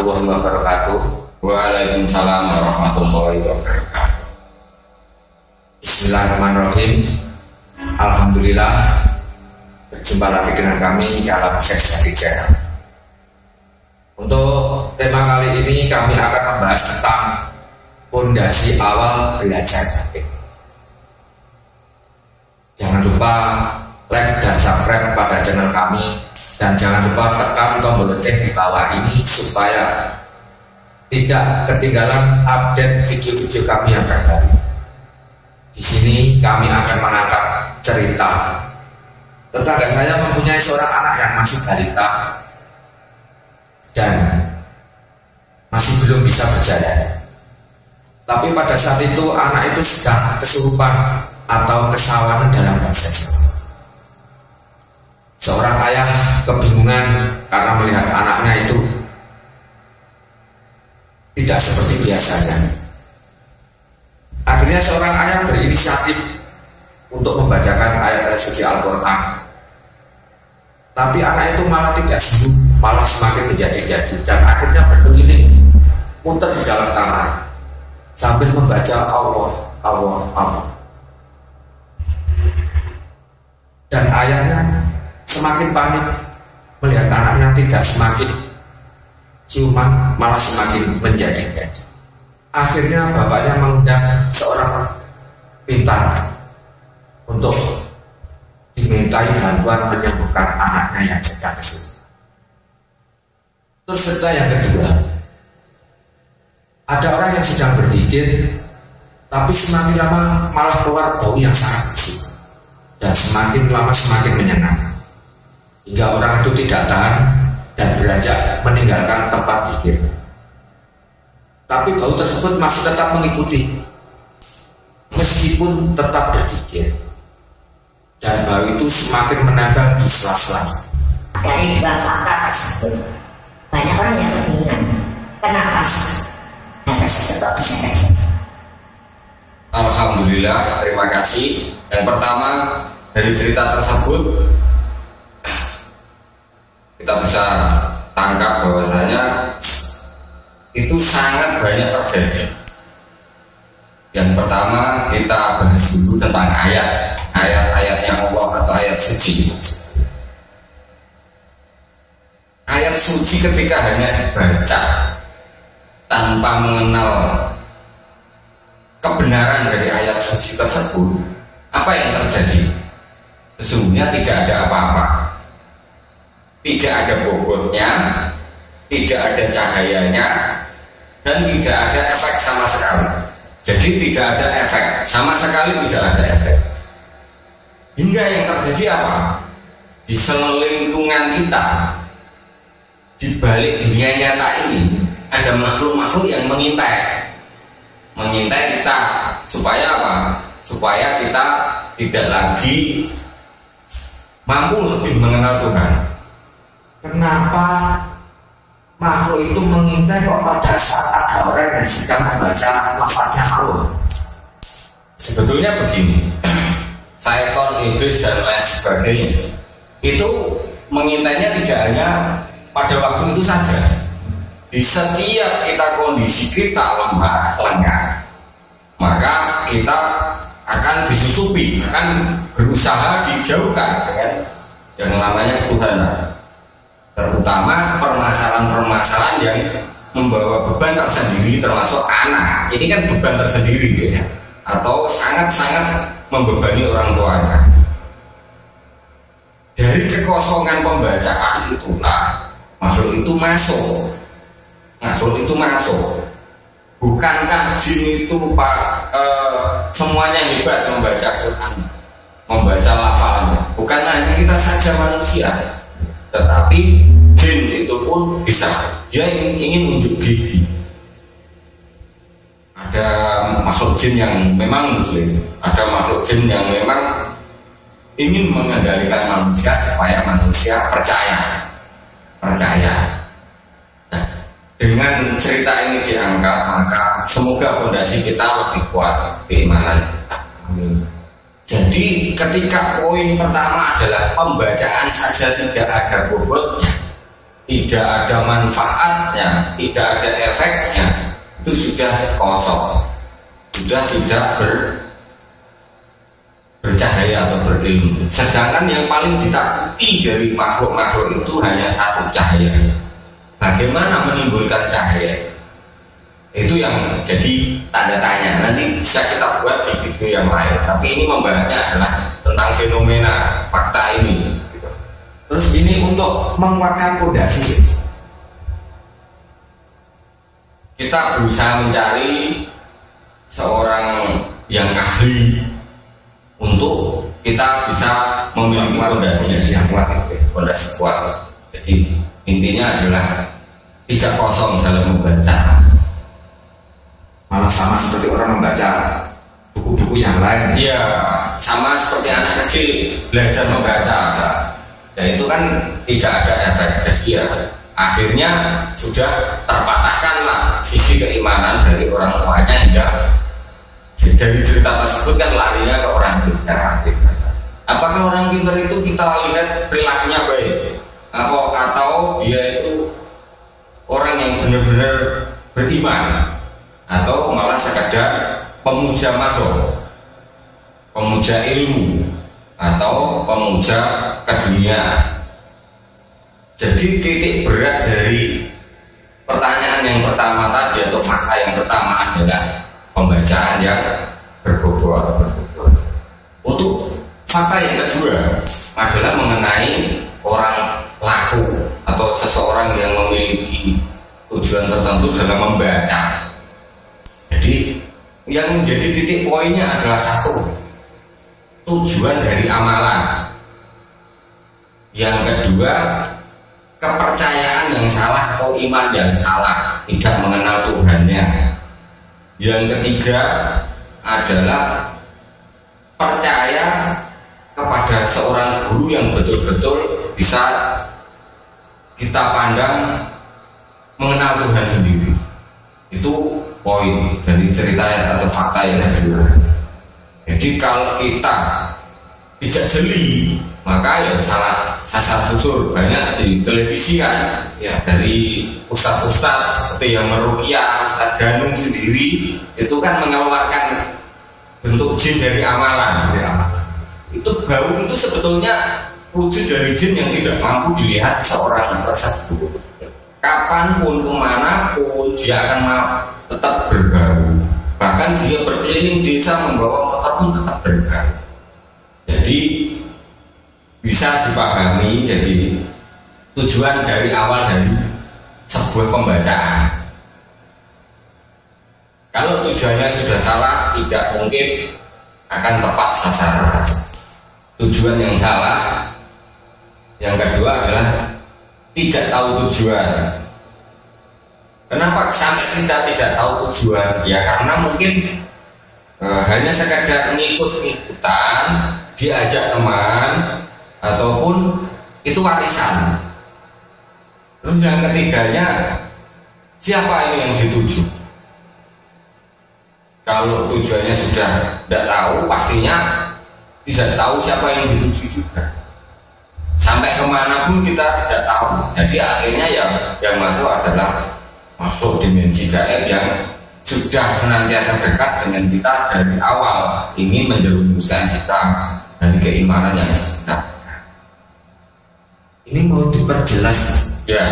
warahmatullahi wabarakatuh. Waalaikumsalam warahmatullahi wabarakatuh. Bismillahirrahmanirrahim. Alhamdulillah, berjumpa lagi dengan kami dalam sesi 3. Untuk tema kali ini kami akan membahas tentang fondasi awal belajar batik. Jangan lupa like dan subscribe pada channel kami, dan jangan lupa tekan tombol lonceng di bawah ini supaya tidak ketinggalan update video-video kami yang terbaru. Di sini kami akan mengangkat cerita. Tetangga saya mempunyai seorang anak yang masih balita dan masih belum bisa berjalan. Tapi pada saat itu anak itu sedang kesurupan atau kesawanan dalam bahasa Jawa. Seorang ayah kebingungan karena melihat anaknya itu tidak seperti biasanya. Akhirnya seorang ayah berinisiatif untuk membacakan ayat-ayat suci Al-Quran. Tapi anak itu malah tidak sembuh, malah semakin menjadi-jadi, dan akhirnya berkeliling muter di dalam kamar sambil membaca Allah, Allah, Allah. Dan ayahnya semakin panik melihat anaknya tidak semakin ciuman, malah semakin menjadi-jadi. Akhirnya bapaknya mengundang seorang pintar untuk dimintai bantuan menyembuhkan anaknya yang sedang kesulitan. Terus cerita yang kedua, ada orang yang sedang berzikir, tapi semakin lama malah keluar bau yang sangat busuk, dan semakin lama semakin menyenangkan, hingga orang itu tidak tahan dan beranjak meninggalkan tempat zikir. Tapi bau tersebut masih tetap mengikuti meskipun tetap berzikir, dan bau itu semakin menempel di sela-sela. Dari dua fakta tersebut, banyak orang yang kebingungan kenapa hal tersebut kok bisa terjadi. Alhamdulillah, terima kasih. Yang pertama, dari cerita tersebut kita bisa tangkap bahwasanya itu sangat banyak terjadi. Yang pertama, kita bahas dulu tentang ayat-ayatnya Allah atau ayat suci. Ayat suci ketika hanya dibaca tanpa mengenal kebenaran dari ayat suci tersebut, apa yang terjadi? Sesungguhnya tidak ada apa-apa. Tidak ada bobotnya, tidak ada cahayanya, dan tidak ada efek sama sekali. Jadi tidak ada efek, sama sekali tidak ada efek. Hingga yang terjadi apa? Di selingkungan kita, di balik dunia nyata ini, ada makhluk-makhluk yang mengintai kita. Supaya apa? Supaya kita tidak lagi mampu lebih mengenal Tuhan. Kenapa makhluk itu mengintai kok pada saat ada orang yang sedang membaca lafaznya Allah? Sebetulnya begini, syaitan, iblis, dan lain sebagainya itu mengintainya tidak hanya pada waktu itu saja. Di setiap kita kondisi kita lemah, lengah, maka kita akan disusupi, akan berusaha dijauhkan dengan yang namanya ketuhanan. Terutama permasalahan-permasalahan yang membawa beban tersendiri, termasuk anak. Ini kan beban tersendiri ya, atau sangat-sangat membebani orang tuanya. Dari kekosongan pembacaan itulah makhluk itu masuk. Bukankah jin itu semuanya hebat membaca Quran, membaca lafalnya? Bukan hanya kita saja manusia, tetapi jin itu pun bisa. Dia ingin unjuk gigi. Ada makhluk jin yang memang muslim, ada makhluk jin yang memang ingin mengendalikan manusia supaya manusia percaya. Nah, dengan cerita ini diangkat, maka semoga fondasi kita lebih kuat keimanan. Jadi ketika poin pertama adalah pembacaan saja tidak ada bobotnya, tidak ada manfaatnya, tidak ada efeknya, itu sudah kosong, sudah tidak bercahaya atau berilmu. Sedangkan yang paling ditakuti dari makhluk-makhluk itu hanya satu, cahaya. Bagaimana menimbulkan cahaya? Itu yang jadi tanda tanya. Nanti bisa kita buat di video yang lain. Tapi ini membahasnya adalah tentang fenomena fakta ini. Terus ini untuk menguatkan fondasi, kita berusaha mencari seorang yang ahli untuk kita bisa memiliki fondasi yang kuat, fondasi kuat. Jadi intinya adalah tidak kosong dalam membaca. Malah sama seperti orang membaca buku-buku yang lain. Iya, sama seperti anak kecil belajar membaca. Ya itu kan tidak ada efek. Jadi ya akhirnya sudah terpatahkanlah sisi keimanan dari orang tuanya hingga dari cerita tersebut kan larinya ke orang pintar. Apakah orang pintar itu kita lihat perilakunya baik atau dia itu orang yang benar-benar beriman, atau malah sekadar pemuja makhluk, pemuja ilmu, atau pemuja kedunia. Jadi titik berat dari pertanyaan yang pertama tadi atau fakta yang pertama adalah pembacaan yang berbobot. Untuk fakta yang kedua adalah mengenai orang laku atau seseorang yang memiliki tujuan tertentu dalam membaca. Jadi yang menjadi titik poinnya adalah satu, tujuan dari amalan. Yang kedua, kepercayaan yang salah atau iman yang salah, tidak mengenal Tuhannya. Yang ketiga adalah percaya kepada seorang guru yang betul-betul bisa kita pandang mengenal Tuhan sendiri. Itu poin dari cerita atau fakta yang kedua. Jadi kalau kita tidak jeli, maka ya salah sasar susur. Banyak di televisi kan ya, dari ustadz-ustadz seperti yang meruqyah, Ustadz Ganung sendiri itu kan mengeluarkan bentuk jin dari amalan. Itu bau itu sebetulnya wujud dari jin yang tidak mampu dilihat seorang tersebut. Kapanpun, kemanapun dia akan tetap berbau. Bahkan dia berkeliling desa membawa motor pun tetap berbau. Jadi bisa dipahami, jadi tujuan dari awal dari sebuah pembacaan. Kalau tujuannya sudah salah, tidak mungkin akan tepat sasaran. Tujuan yang salah. Yang kedua adalah tidak tahu tujuan. Kenapa sampai kita tidak tahu tujuan? Ya karena mungkin hanya sekadar ngikut-ngikutan, diajak teman, ataupun itu warisan. Terus yang ketiganya, siapa ini yang dituju? Kalau tujuannya sudah tidak tahu, pastinya tidak tahu siapa yang dituju juga. Sampai kemana pun kita tidak tahu. Jadi akhirnya yang masuk adalah makhluk dimensi gaib yang sudah senantiasa dekat dengan kita dari awal, ingin menjerumuskan kita dari keimanan yang sebenarnya. Ini mau diperjelas Ya.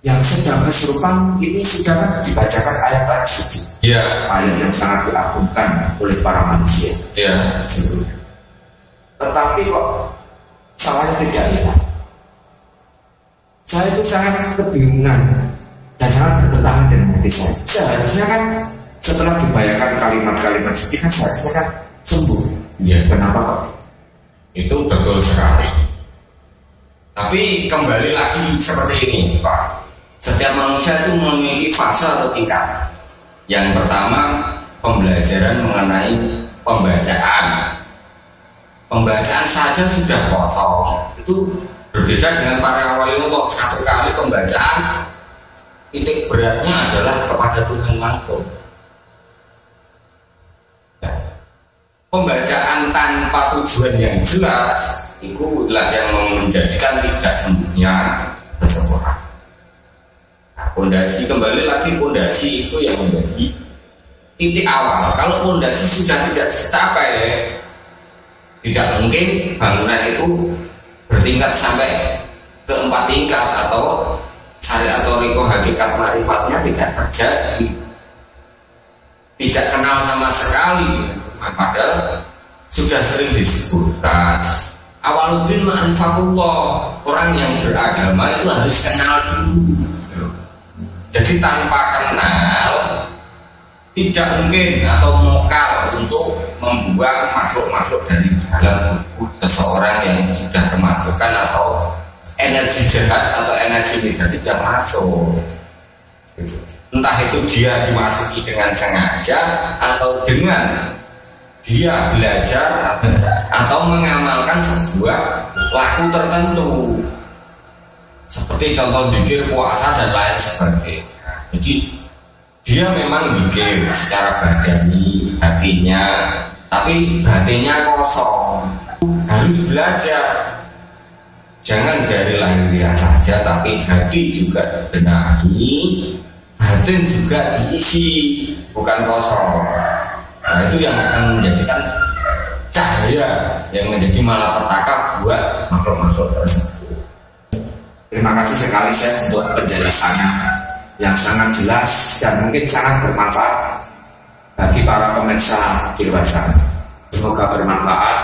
Yang sedang kesurupan ini sudah kan dibacakan ayat-ayat suci. Ya. Ayat yang sangat diagungkan oleh para manusia. Ya. Tetapi kok salahnya tidak hilang. Saya itu sangat kebingungan dan sangat bertentangan dengan hati saya. Seharusnya kan setelah dibayarkan kalimat-kalimat suci kan seharusnya kan sembuh. Ya. Kenapa kok? Itu betul sekali. Tapi kembali lagi seperti ini, Pak. Setiap manusia itu memiliki fase atau tingkatan. Yang pertama, pembelajaran mengenai pembacaan. Pembacaan saja sudah kosong. Itu berbeda dengan para wali untuk satu kali pembacaan, titik beratnya adalah kepada Tuhan langsung. Pembacaan tanpa tujuan yang jelas itulah yang menjadikan tidak sembuhnya seseorang. Nah, pondasi, kembali lagi, pondasi itu yang menjadi titik awal. Kalau pondasi sudah tidak tercapai, tidak mungkin bangunan itu bertingkat sampai ke 4 tingkat, atau syariat toriko hakikat ma'rifatnya tidak terjadi, tidak kenal sama sekali. Padahal sudah sering disebutkan awaluddin ma'rifatullah, orang yang beragama itu harus kenal dulu. Jadi tanpa kenal tidak mungkin atau mokal untuk membuang makhluk-makhluk dari dalam tubuh seseorang yang sudah kemasukan atau energi jahat atau energi negatif yang masuk. Entah itu dia dimasuki dengan sengaja atau dengan dia belajar atau mengamalkan sebuah laku tertentu, seperti contoh zikir, puasa dan lain sebagainya. Jadi dia memang zikir secara badani hatinya, tapi hatinya kosong. Harus belajar, jangan dari lahiriah saja, tapi hati juga dibenahi, batin juga diisi, bukan kosong. Nah, itu yang akan menjadikan cahaya yang menjadi malapetaka buat makhluk-makhluk tersebut. Terima kasih sekali Chef untuk penjelasannya yang sangat jelas dan mungkin sangat bermanfaat bagi para pemirsa di luar sana. Semoga bermanfaat.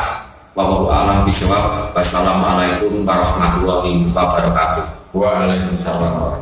Wallahu a'lam bishawab. Wassalamualaikum warahmatullahi wabarakatuh. Waalaikumsalam.